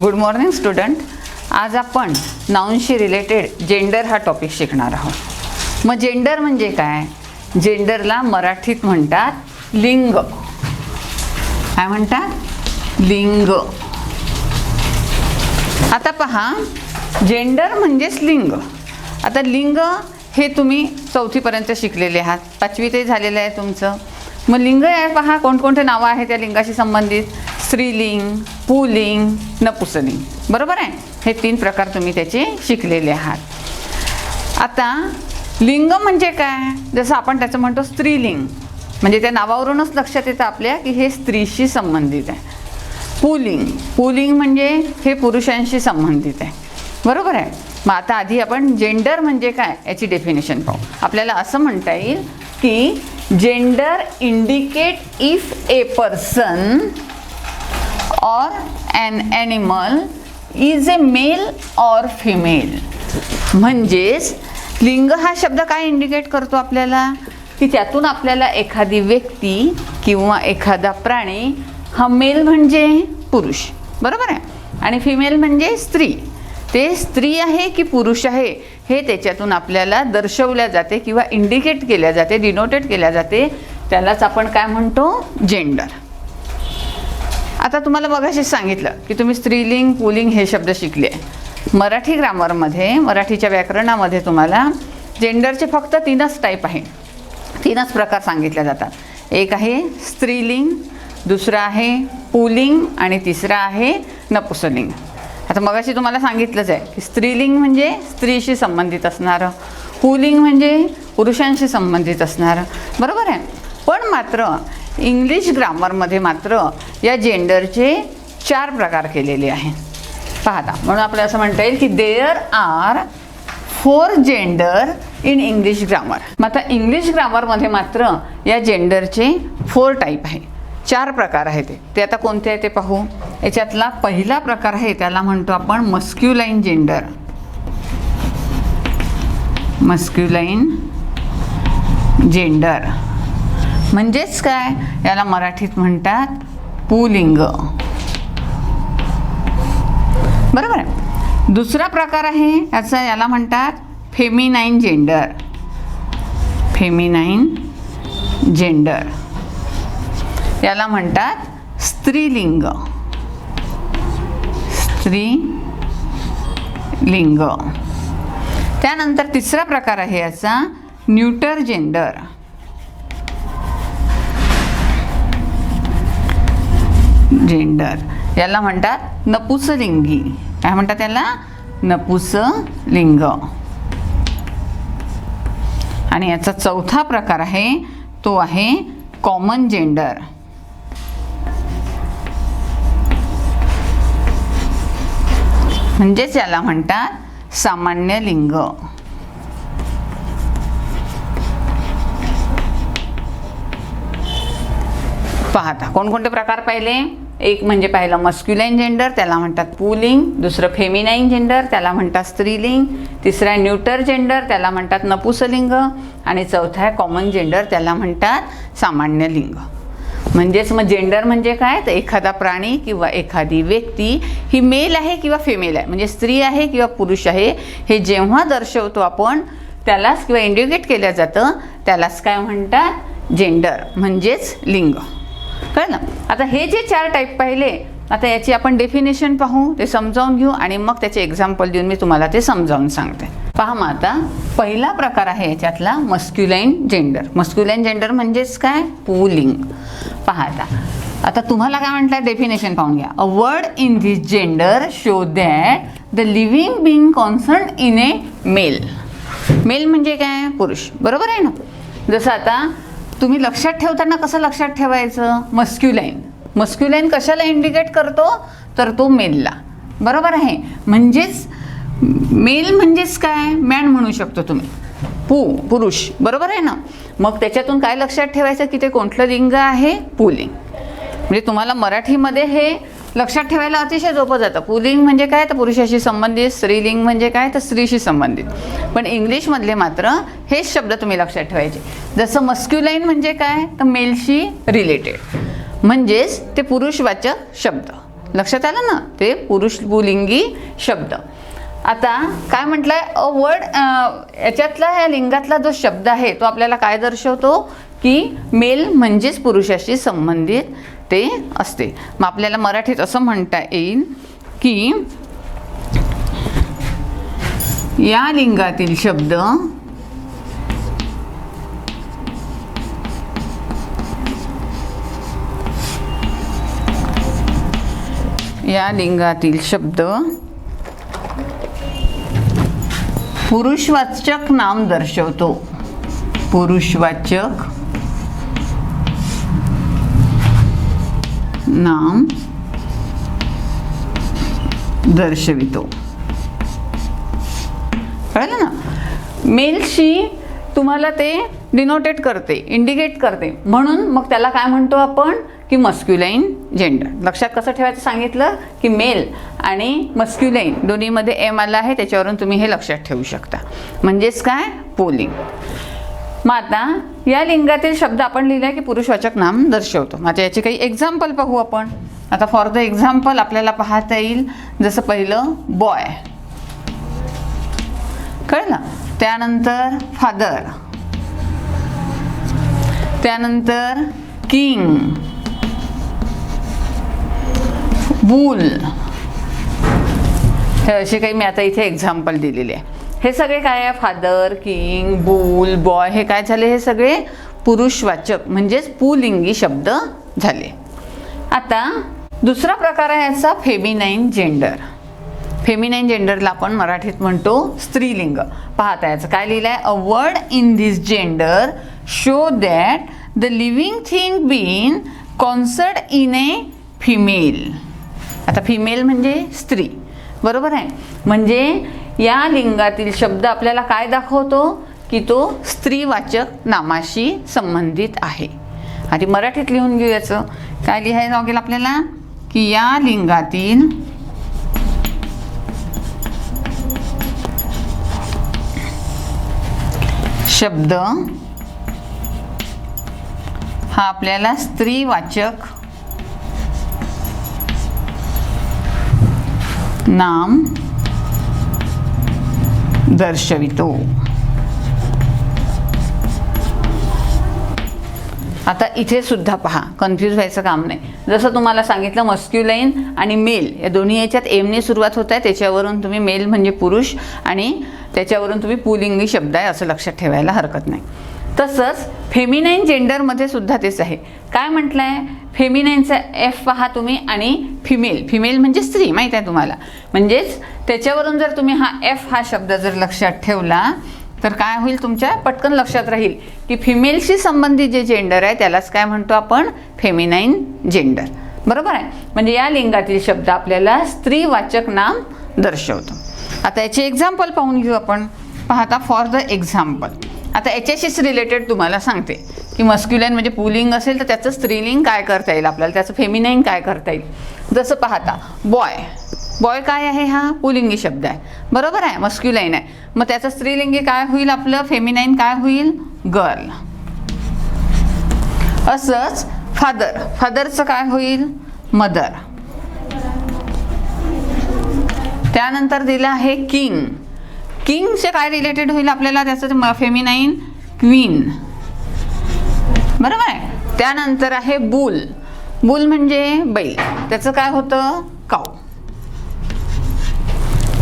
Good morning student. आज आपण नाउनशी related gender हा टॉपिक शिकणार आहोत. मग जेंडर म्हणजे काय? जेंडरला मराठीत म्हणतात लिंग. काय म्हणतात? लिंग. आता पहा, जेंडर म्हणजेच लिंग. आता लिंग हे तुम्ही 4थी पर्यंत शिकलेले आहात, 5वी ते झालेलं आहे तुमचं. मग लिंग आहे पहा, कोणकोणते नावं आहेत त्या लिंगाशी संबंधित? स्त्रीलिंग, पुल्लिंग, नपुंसकलिंग. बरोबर आहे. हे 3 प्रकार तुम्ही त्याचे शिकलेले आहात. आता लिंग म्हणजे काय? जसं आपण त्याचं म्हणतो स्त्रीलिंग, म्हणजे त्या नावावरूनच लक्षात येतं आपल्या की हे स्त्रीशी संबंधित आहे. पुल्लिंग, पुल्लिंग म्हणजे हे पुरुषांशी संबंधित आहे. बरोबर आहे. मग आता आधी आपण जेंडर म्हणजे काय याची डेफिनेशन पाहू. आपल्याला असं म्हणता येईल की gender indicate if a person or an animal is a male or female. म्हणजेच लिंग हा शब्द काय इंडिकेट करतो आपल्याला? की त्यातून आपल्याला एखादी व्यक्ती किंवा एखादा प्राणी हा मेल म्हणजे पुरुष, बरोबर आहे, आणि फिमेल म्हणजे स्त्री. ते स्त्री आहे की पुरुष आहे हे त्याच्यातून आपल्याला दर्शवल्या जाते किंवा इंडिकेट केल्या जाते, डिनोटेड केल्या जाते. त्यालाच आपण काय म्हणतो? जेंडर. आता तुम्हाला मगाशी सांगितलं की तुम्ही स्त्रीलिंग, पुल्लिंग हे शब्द शिकले. मराठी ग्रामरमध्ये, मराठीच्या व्याकरणामध्ये तुम्हाला जेंडरचे फक्त 3च टाईप आहे, 3च प्रकार सांगितले जातात. एक आहे स्त्रीलिंग, दुसरं आहे पुल्लिंग आणि तिसरं आहे नपुंसकलिंग. आता मगाशी तुम्हाला सांगितलंच आहे की स्त्रीलिंग म्हणजे स्त्रीशी संबंधित असणारं, पुल्लिंग म्हणजे पुरुषांशी संबंधित असणारं. बरोबर आहे. पण मात्र इंग्लिश ग्रामरमध्ये मात्र या जेंडरचे 4 प्रकार केलेले आहेत. पाहता, म्हणून आपल्याला असं म्हणता येईल की there are 4 gender in English grammar. मग आता इंग्लिश ग्रामरमध्ये मात्र या जेंडरचे 4 टाईप आहे, 4 प्रकार आहेत. ते आता कोणते आहे ते पाहू. याच्यातला पहिला प्रकार आहे त्याला म्हणतो आपण मस्क्युलाइन जेंडर. मस्क्युलाइन जेंडर म्हणजेच काय? याला मराठीत म्हणतात पुल्लिंग. बरोबर आहे. दुसरा प्रकार आहे याचा, याला म्हणतात फेमिनाइन जेंडर. फेमिनाइन जेंडर याला म्हणतात स्त्रीलिंग. स्त्रीलिंग. त्यानंतर तिसरा प्रकार आहे याचा न्यूटर जेंडर. जेंडर याला म्हणतात नपुंसकलिंगी. काय म्हणतात त्याला? नपुंसकलिंग. आणि याचा चौथा प्रकार आहे तो आहे कॉमन जेंडर. म्हणजेच याला म्हणतात सामान्य लिंग. पाहता कोणकोणते प्रकार पाहिले. एक म्हणजे पाहिलं मस्क्युलाइन जेंडर, त्याला म्हणतात पुल्लिंग. दुसरं फेमिनाइन जेंडर, त्याला म्हणतात स्त्रीलिंग. तिसरं न्यूटर जेंडर, त्याला म्हणतात नपुंसकलिंग. आणि चौथा आहे कॉमन जेंडर, त्याला म्हणतात सामान्य लिंग. म्हणजेच मग जेंडर म्हणजे काय? तर एखादा प्राणी किंवा एखादी व्यक्ती ही मेल आहे किंवा फिमेल आहे, म्हणजे स्त्री आहे किंवा पुरुष आहे, हे जेव्हा दर्शवतो आपण त्यालाच किंवा इंडिकेट केलं जातं त्यालाच काय म्हणतात? जेंडर म्हणजेच लिंग. कळलं? आता हे जे 4 टाईप पाहिले, आता याची आपण डेफिनेशन पाहू, ते समजावून घेऊ आणि मग त्याचे एक्झाम्पल देऊन मी तुम्हाला ते समजावून सांगते. पहा, मग आता पहिला प्रकार आहे याच्यातला मस्क्युलाइन जेंडर. मस्क्युलाइन जेंडर म्हणजेच काय? पुल्लिंग. पहा आता तुम्हाला काय म्हटलं, डेफिनेशन पाहून घ्या. A word in this gender show that the living being concern in a male. Male म्हणजे काय? पुरुष. बरोबर आहे ना. जसं आता तुम्ही लक्षात ठेवताना कसं लक्षात ठेवायचं? मस्क्युलाइन. मस्क्युलाइन कशाला इंडिकेट करतो? तर तो मेलला. बरोबर आहे. म्हणजेच मेल म्हणजेच काय? मॅन म्हणू शकतो तुम्ही, पुरुष. बरोबर आहे ना. मग त्याच्यातून काय लक्षात ठेवायचं की ते कोणतं लिंग आहे? पुल्लिंग. म्हणजे तुम्हाला मराठीमध्ये हे लक्षात ठेवायला अतिशय सोपं जातं. पुल्लिंग म्हणजे काय? तर पुरुषाशी संबंधित. स्त्रीलिंग म्हणजे काय? तर स्त्रीशी संबंधित. पण इंग्लिशमधले मात्र हेच शब्द तुम्ही लक्षात ठेवायचे. जसं मस्क्युलाइन म्हणजे काय? तर मेलशी रिलेटेड, म्हणजेच ते पुरुषवाचक शब्द. लक्षात आलं ना, ते पुरुष पुलिंगी शब्द. आता काय म्हटलंय, अ वर्ड, याच्यातला ह्या लिंगातला जो शब्द आहे तो आपल्याला काय दर्शवतो की मेल म्हणजेच पुरुषाशी संबंधित ते असते. मग आपल्याला मराठीत असं म्हणता येईल की या लिंगातील शब्द पुरुषवाचक नाम दर्शवतो. पुरुषवाचक नाम दर्शवितो. कळलं ना. मेलशी तुम्हाला ते डिनोटेट करते, इंडिकेट करते, म्हणून मग त्याला काय म्हणतो आपण की मस्क्युलाइन जेंडर. लक्षात कसं ठेवायचं सांगितलं की मेल आणि मस्क्युलाइन दोन्हीमध्ये एम आला आहे, त्याच्यावरून तुम्ही हे लक्षात ठेवू शकता. म्हणजेच काय, पुल्लिंग. मग आता या लिंगातील शब्द आपण लिहिला की पुरुषवाचक नाम दर्शवतो. मग याचे काही एक्झाम्पल पाहू आपण. आता फॉर द एक्झाम्पल आपल्याला पाहता येईल, जसं पहिलं बॉय, कळलं, त्यानंतर फादर, त्यानंतर किंग, बुल. हे असे काही मी आता इथे एक्झाम्पल दिलेले आहे. हे सगळे काय आहे, फादर, किंग, बुल, बॉय, हे काय झाले, हे सगळे पुरुषवाचक म्हणजेच पुलिंगी शब्द झाले. आता दुसरा प्रकार आहे याचा फेमिनाईन जेंडर. फेमिनाईन जेंडरला आपण मराठीत म्हणतो स्त्रीलिंग. पाहता याचं काय लिहिलं आहे, a word in this gender show that the living thing been concerned in a female. आता फिमेल म्हणजे स्त्री, बरोबर आहे. म्हणजे या लिंगातील शब्द आपल्याला काय दाखवतो की तो स्त्रीवाचक नामाशी संबंधित आहे. आधी मराठीत लिहून घेऊ. याचं काय लिहायला लागेल आपल्याला की या लिंगातील शब्द हा आपल्याला स्त्रीवाचक नाम दर्शवितो. आता इथे सुद्धा पहा, कन्फ्यूज व्हायचं काम नाही. जसं तुम्हाला सांगितलं मस्क्युलाइन आणि मेल या दोन्ही याच्यात एमने सुरुवात होत आहे, त्याच्यावरून तुम्ही मेल म्हणजे पुरुष आणि त्याच्यावरून तुम्ही पुलिंगी शब्द आहे असं लक्षात ठेवायला हरकत नाही. तसंच फेमिनाईन जेंडरमध्ये सुद्धा तेच आहे. काय म्हटलं आहे, फेमिनाईनचा एफ पहा तुम्ही आणि फिमेल. फिमेल म्हणजे स्त्री, माहीत आहे तुम्हाला. म्हणजेच त्याच्यावरून जर तुम्ही हा एफ हा शब्द जर लक्षात ठेवला तर काय होईल, तुमच्या पटकन लक्षात राहील की फिमेलशी संबंधित जे जेंडर आहे त्यालाच काय म्हणतो आपण, फेमिनाईन जेंडर. बरोबर आहे. म्हणजे या लिंगातील शब्द आपल्याला स्त्रीवाचक नाम दर्शवतो. आता याचे एक्झाम्पल पाहून घेऊ आपण. पाहता फॉर द एक्झाम्पल. आता याच्याशीच रिलेटेड तुम्हाला सांगते की मस्क्युलाइन म्हणजे पुलिंग असेल तर त्याचं स्त्रीलिंग काय करता येईल आपल्याला, त्याचं फेमिनाईन काय करता येईल. जसं पाहता बॉय, बॉय काय आहे, हा पुलिंगी शब्द आहे, बरोबर आहे, मस्क्युलाइन आहे. मग त्याचं स्त्रीलिंगी काय होईल आपलं, फेमिनाईन काय होईल, गर्ल. असंच फादर, फादरचं काय होईल, मदर. त्यानंतर दिलं आहे किंग. किंगचे काय रिलेटेड होईल आपल्याला, त्याचं फेमिनाईन क्वीन, बरोबर आहे. त्यानंतर आहे बुल. बुल म्हणजे बैल, त्याचं काय होतं, काऊ.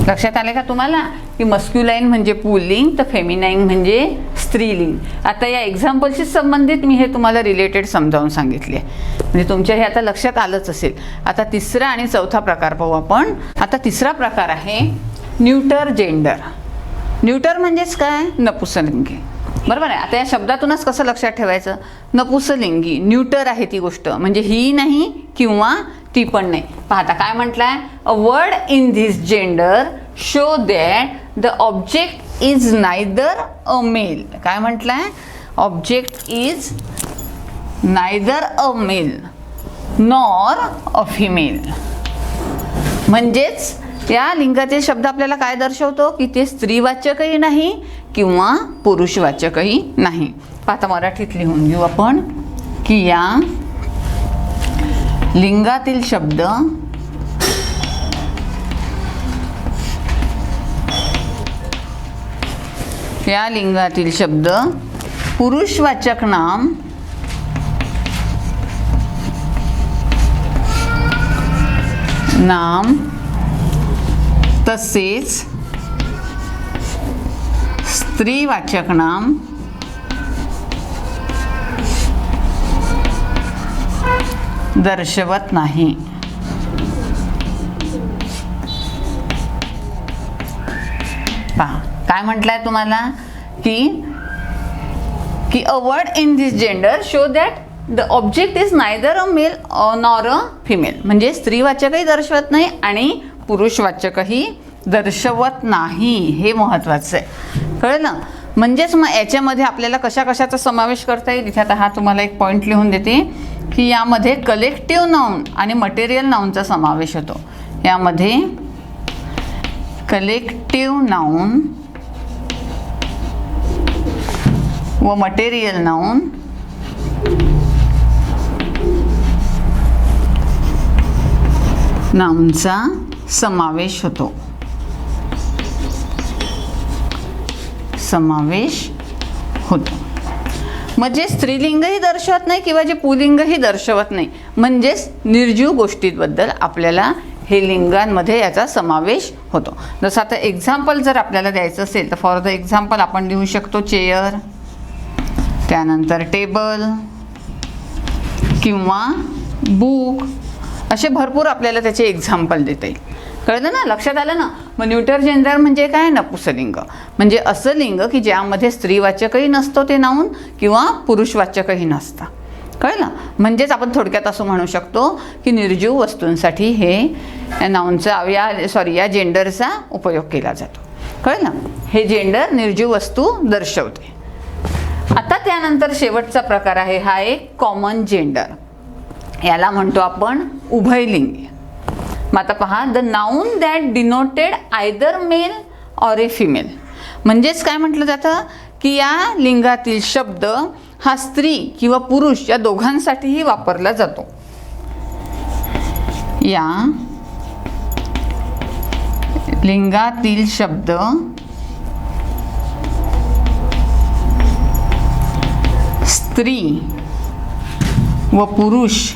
लक्षात आले का तुम्हाला की मस्क्युलाइन म्हणजे पुल्लिंग तर फेमिनाईन म्हणजे स्त्रीलिंग. आता या एक्झाम्पलशी संबंधित मी हे तुम्हाला रिलेटेड समजावून सांगितले, म्हणजे तुमच्या हे आता लक्षात आलंच असेल. आता तिसरा आणि चौथा प्रकार पाहू आपण. आता तिसरा प्रकार आहे न्यूटर जेंडर. न्यूटर म्हणजेच काय, नपुंसकलिंगी, बरोबर आहे. आता या शब्दातूनच कसं लक्षात ठेवायचं, नपुंसकलिंगी, न्यूटर आहे ती गोष्ट, म्हणजे ही नाही किंवा ती पण नाही. पाहता काय म्हटलंय, a word in this gender show that the object is neither a male. काय म्हटलंय, object is neither a male nor a female. म्हणजेच या लिंगातील शब्द आपल्याला काय दर्शवतो की ते स्त्रीवाचकही नाही किंवा पुरुषवाचकही नाही. आता मराठीत लिहून घेऊ आपण की या लिंगातील शब्द या लिंगातील शब्द पुरुषवाचक नाम तसेच स्त्रीवाचक नाम दर्शवत नाही. पहा काय म्हटलंय तुम्हाला की a word in this gender show that the object is neither a male nor a female. म्हणजे स्त्रीवाचकही दर्शवत नाही आणि पुरुषवाचकही दर्शवत नाही. हे महत्त्वाचं आहे. कळलं. म्हणजेच मग याच्यामध्ये आपल्याला कशा कशाचा समावेश करता येईल. इथे आता हा तुम्हाला एक पॉईंट लिहून देते की यामध्ये कलेक्टिव्ह नाउन आणि मटेरियल नाउनचा समावेश होतो. यामध्ये कलेक्टिव्ह नाउन व मटेरियल नाउन नाउनचा समावेश होतो. म्हणजे स्त्रीलिंगही दर्शवत नाही किंवा जे पुलिंगही दर्शवत नाही. म्हणजेच निर्जीव गोष्टींबद्दल आपल्याला हे लिंगांमध्ये याचा समावेश होतो. जसं आता एक्झाम्पल जर आपल्याला द्यायचं असेल तर फॉर द एक्झाम्पल आपण लिहू शकतो चेअर, त्यानंतर टेबल किंवा बुक. असे भरपूर आपल्याला त्याचे एक्झाम्पल देता येईल. कळलं ना. लक्षात आलं ना. मग न्यूटर जेंडर म्हणजे काय. नपुंसकलिंग म्हणजे असं लिंग की ज्यामध्ये स्त्रीवाचकही नसतो ते नाऊन किंवा पुरुषवाचकही नसतं. कळलं. म्हणजेच आपण थोडक्यात असं म्हणू शकतो की निर्जीव वस्तूंसाठी हे नाऊनचा या जेंडरचा उपयोग केला जातो. कळलं. हे जेंडर निर्जीव वस्तू दर्शवते. आता त्यानंतर शेवटचा प्रकार आहे हा एक कॉमन जेंडर. याला म्हणतो आपण उभयलिंगी. मग आता पहा the noun that denoted either male or a female. म्हणजेच काय म्हटलं जातं की या लिंगातील शब्द हा स्त्री किंवा पुरुष या दोघांसाठीही वापरला जातो. या लिंगातील शब्द स्त्री व पुरुष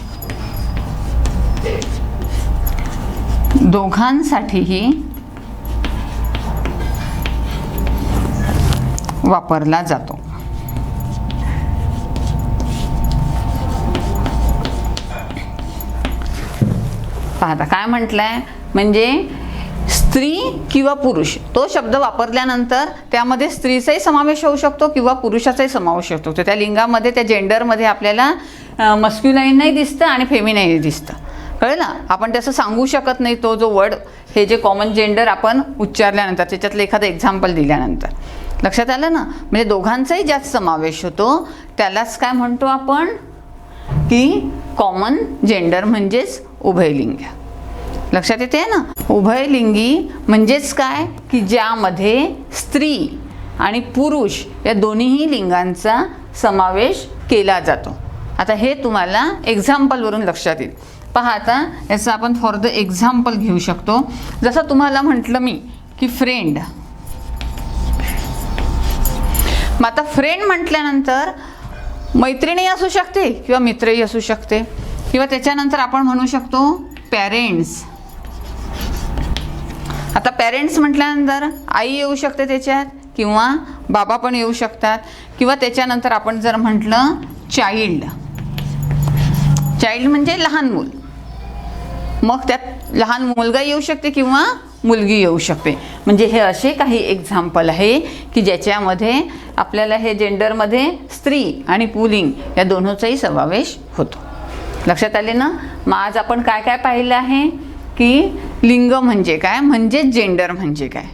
दोघांसाठीही वापरला जातो. पाहता काय म्हटलंय. म्हणजे स्त्री किंवा पुरुष तो शब्द वापरल्यानंतर त्यामध्ये स्त्रीचाही समावेश होऊ शकतो किंवा पुरुषाचाही समावेश होतो. तर त्या लिंगामध्ये त्या जेंडरमध्ये आपल्याला मस्क्युलाईनही दिसतं आणि फेमिनाईनही दिसतं. कळलं. आपण त्याचं सांगू शकत नाही तो जो वर्ड हे जे कॉमन जेंडर आपण उच्चारल्यानंतर त्याच्यातलं एखादं एक्झाम्पल दिल्यानंतर. लक्षात आलं ना. म्हणजे दोघांचाही ज्यात समावेश होतो त्यालाच काय म्हणतो आपण की कॉमन जेंडर म्हणजेच उभयलिंगी. लक्षात येते ना. उभयलिंगी म्हणजेच काय की ज्यामध्ये स्त्री आणि पुरुष या दोन्हीही लिंगांचा समावेश केला जातो. आता हे तुम्हाला एक्झाम्पलवरून लक्षात येईल. पहा आता याचं आपण फॉर द एक्झाम्पल घेऊ शकतो. जसं तुम्हाला म्हटलं मी की फ्रेंड. मग आता फ्रेंड म्हटल्यानंतर मैत्रिणी असू शकते किंवा मित्रही असू शकते किंवा त्याच्यानंतर आपण म्हणू शकतो पॅरेंट्स. आता पॅरेंट्स म्हटल्यानंतर आई येऊ शकते त्याच्यात किंवा बाबा पण येऊ शकतात किंवा त्याच्यानंतर आपण जर म्हटलं चाइल्ड. चाइल्ड म्हणजे लहान मूल. मग त्यात लहान मुलगा येऊ शकते किंवा मुलगी येऊ शकते. म्हणजे हे असे काही एक्झाम्पल आहे की ज्याच्यामध्ये आपल्याला हे जेंडरमध्ये स्त्री आणि पुलिंग या दोन्हीचाही समावेश होतो. लक्षात आले ना. मग आज आपण काय काय पाहिलं आहे की लिंग म्हणजे काय म्हणजे जेंडर म्हणजे काय.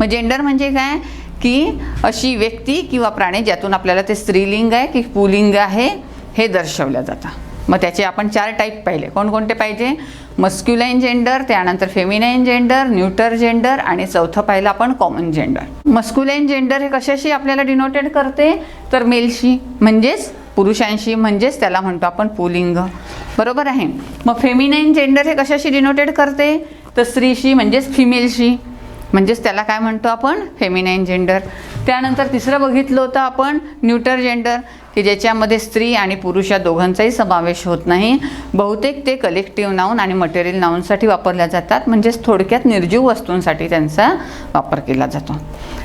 मग जेंडर म्हणजे काय की अशी व्यक्ती किंवा प्राणी ज्यातून आपल्याला ते स्त्रीलिंग आहे की पुलिंग आहे हे दर्शवलं जातं. मग त्याचे आपण 4 टाईप पाहिले. कोणकोणते पाहिजे. मस्क्युलाईन जेंडर, त्यानंतर फेमिनाईन जेंडर, न्यूटर जेंडर आणि चौथं पाहिलं आपण कॉमन जेंडर. मस्क्युलाईन जेंडर हे कशाशी आपल्याला डिनोटेड करते तर मेलशी म्हणजेच पुरुषांशी. म्हणजेच त्याला म्हणतो आपण पुलिंग. बरोबर आहे. मग फेमिनाईन जेंडर हे कशाशी डिनोटेड करते तर स्त्रीशी म्हणजेच फिमेलशी. म्हणजेच त्याला काय म्हणतो आपण फेमिनाईन जेंडर. त्यानंतर तिसरं बघितलं होतं आपण न्यूटर जेंडर, की ज्याच्यामध्ये स्त्री आणि पुरुष या दोघांचाही समावेश होत नाही. बहुतेक ते कलेक्टिव्ह नाऊन आणि मटेरियल नाऊनसाठी वापरल्या जातात, म्हणजेच थोडक्यात निर्जीव वस्तूंसाठी त्यांचा वापर केला जातो.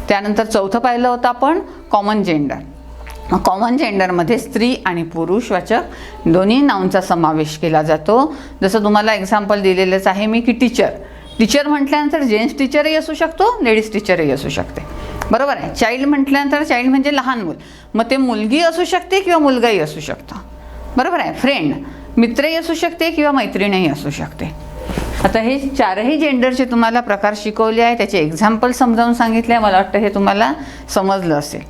त्यानंतर चौथं पाहिलं होतं आपण कॉमन जेंडर. कॉमन जेंडरमध्ये स्त्री आणि पुरुषवाचक दोन्ही नाऊनचा समावेश केला जातो. जसं तुम्हाला एक्झाम्पल दिलेलंच आहे मी, की टीचर म्हटल्यानंतर जेंट्स टीचरही असू शकतो, लेडीज टीचरही असू शकते. बरोबर आहे. चाइल्ड म्हटल्यानंतर चाइल्ड म्हणजे लहान मूल, मग ते मुलगी असू शकते किंवा मुलगाही असू शकतो. बरोबर आहे. फ्रेंड मित्रही असू शकते किंवा मैत्रीणही असू शकते. आता हे चारही जेंडरचे तुम्हाला प्रकार शिकवले आहे, त्याचे एक्झाम्पल समजावून सांगितले आहे. मला वाटतं हे तुम्हाला समजलं असेल.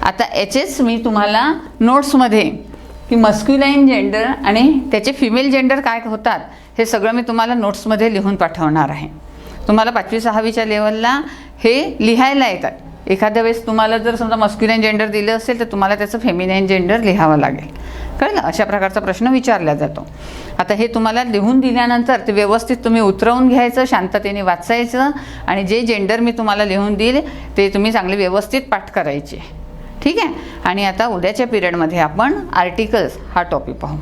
आता याचेच मी तुम्हाला नोट्समध्ये की मस्क्युलाईन जेंडर आणि त्याचे फिमेल जेंडर काय होतात हे सगळं मी तुम्हाला नोट्समध्ये लिहून पाठवणार आहे. तुम्हाला 5वी-6वीच्या लेवलला हे लिहायला येतात. एखाद्या वेळेस तुम्हाला जर समजा मस्क्युलाईन जेंडर दिलं असेल तर तुम्हाला त्याचं फेमिनाईन जेंडर लिहावं लागेल. कळलं? अशा प्रकारचा प्रश्न विचारला जातो. आता हे तुम्हाला लिहून दिल्यानंतर ते व्यवस्थित तुम्ही उतरवून घ्यायचं, शांततेने वाचायचं आणि जे जेंडर मी तुम्हाला लिहून देईल ते तुम्ही चांगले व्यवस्थित पाठ करायचे. ठीक आहे. आणि आता उद्याच्या पिरियडमध्ये आपण आर्टिकल्स हा टॉपिक पाहू.